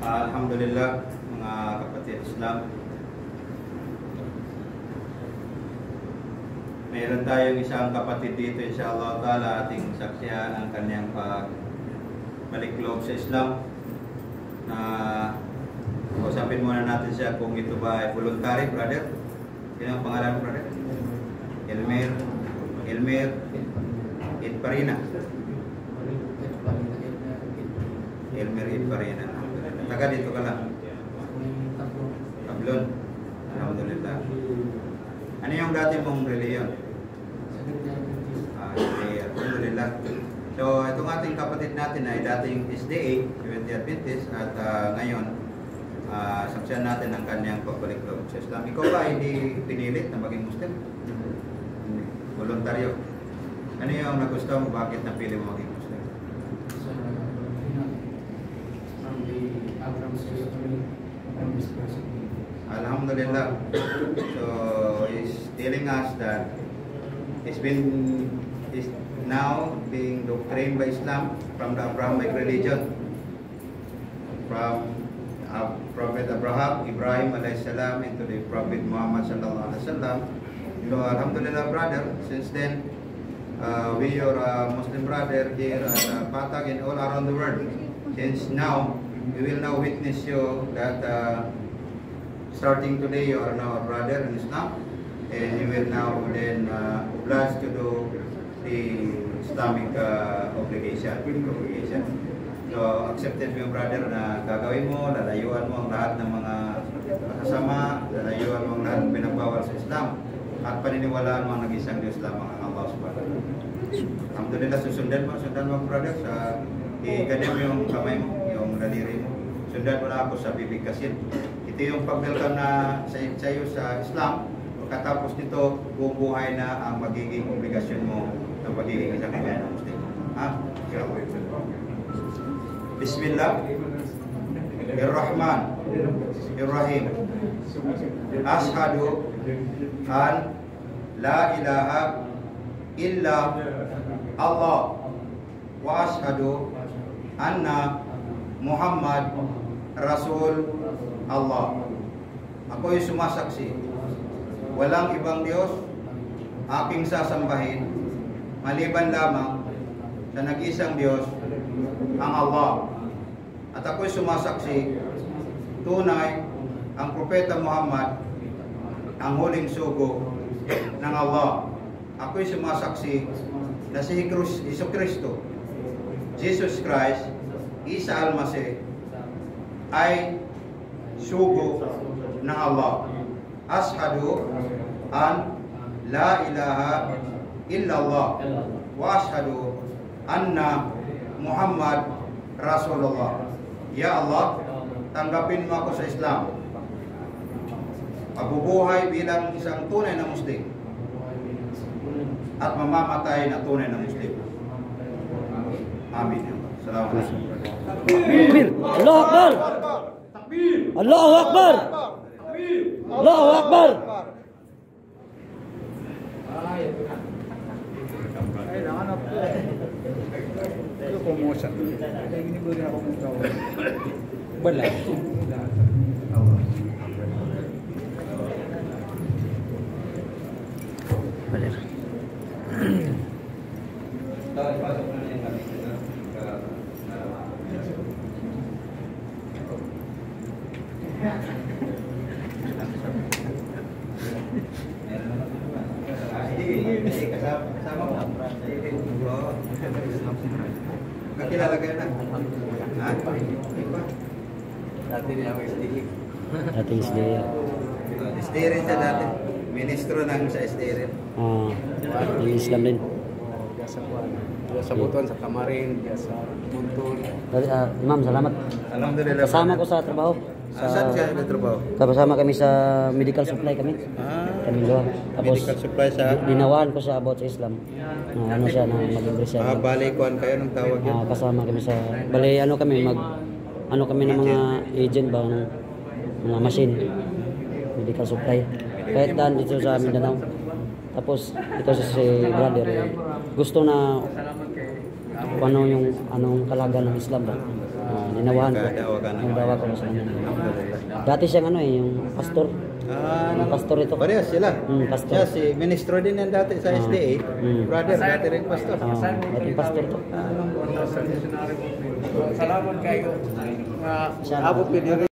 Alhamdulillah, mga kapatid Islam. Meron tayong isang kapatid dito, insyaAllah ta'ala, ating saksihan ang kanyang pagbalik loob sa Islam. Na usapin muna natin siya kung ito ba ay voluntary, brother. Sino ang pangalan, brother? Elmer Itparina. Elmer Itparina. Taga dito ka lang. Tablon. Alhamdulillah. Ano yung dati mong reliyon? Alhamdulillah. So, itong ating kapatid natin ay dating SDA, Seventh-day Adventist, at ngayon, saksihan natin ang kanyang pagbalik loob sa Islam. Ikaw ba hindi pinilit na maging Muslim? Voluntaryo. Ano yung nagustuhan mo? Bakit napili mo maging Muslim? Alhamdulillah. So he's telling us that he's now being doctrined by Islam from the Abrahamic religion, from Prophet Ibrahim alayhi salam into the Prophet Muhammad sallallahu alaihi wasallam. So alhamdulillah, brother, since then we are a Muslim brother here at Patag and all around the world. Since now we will now witness you that starting today you are now a brother in Islam, and you will now then obliged to do the Islamic obligation. So accepted mo yung brother na gagawin mo, lalayuan mo ang lahat ng mga kasama, lalayuan mo ang lahat ng pinagbawal sa Islam, at paniniwalaan mo ang nag-isang Diyos lamang ang Allah subhanahu wa ta'ala. Alhamdulillah, sundan mo brother, sa i-ganim mo yung kamay mo, yung daliri mo. Sundan mo na ako sa bibigkasin. Ito yung pag-welcome na sa iyo sa Islam. Pagkatapos nito, bubuhay na ang magiging obligasyon mo sa pagiging isang kaya ng Muslim. Ha? Bismillah. Ar-Rahman. Ar-Rahim. Ashhadu an la ilaha illa Allah wa ashhadu anna Muhammad Rasul Allah. Ako'y sumasaksi, walang ibang Diyos aking sasambahin maliban lamang sa nag-isang Diyos, ang Allah. At ako'y sumasaksi, tunay ang Propeta Muhammad ang huling sugo ng Allah. Ako'y sumasaksi na si Hesus Kristo, Jesus Christ, Isa Al-Masih, ay sugo ng Allah. Ashhadu an la ilaha illallah wa ashhadu anna Muhammad Rasulullah. Ya Allah, tanggapin mo ako sa Islam. Mabubuhay bilang isang tunay na Muslim at mamamatay na tunay na Muslim. Amin. Assalamualaikum. Takbir! Allahu Akbar! Allahu Akbar! Allahu Akbar! Wala. Kakilala kayo na? Ha? Dati niya ako SDA. Dati SDA. SDA rin siya dati. Ministro ng sa SDA rin. Yung Islam din. Diya sa Butuan, sa Kamarin, diya sa Buntun. Imam, salamat. Alhamdulillah. Kasama ko sa trabaho. Saan ka nagtrabaho? Kasama kami sa medical supply kami. Kami dua. Tapos Medical supply sa... dinawaan ko siya about sa Islam. Ano siya na mag-English siya. balikuan kayo ng tawag yun? Kasama kami sa bali ano kami ng mga agent ba ng mga machine medical supply. Kahit daan dito sa Mindanao. Tapos ito si brother gusto na anong kalagayan ng Islam ba. ninawahan ko. Kadawagan ng- Nadawa ko sa kanya. Alhamdulillah. Dati siyang ano yung pastor. Yung pastor ito. Parehas sila. Pastor. Siya si ministro din yan dati sa SDA. Mm. Brother, dati rin pastor. Dating pastor to. Salamat kayo. Abot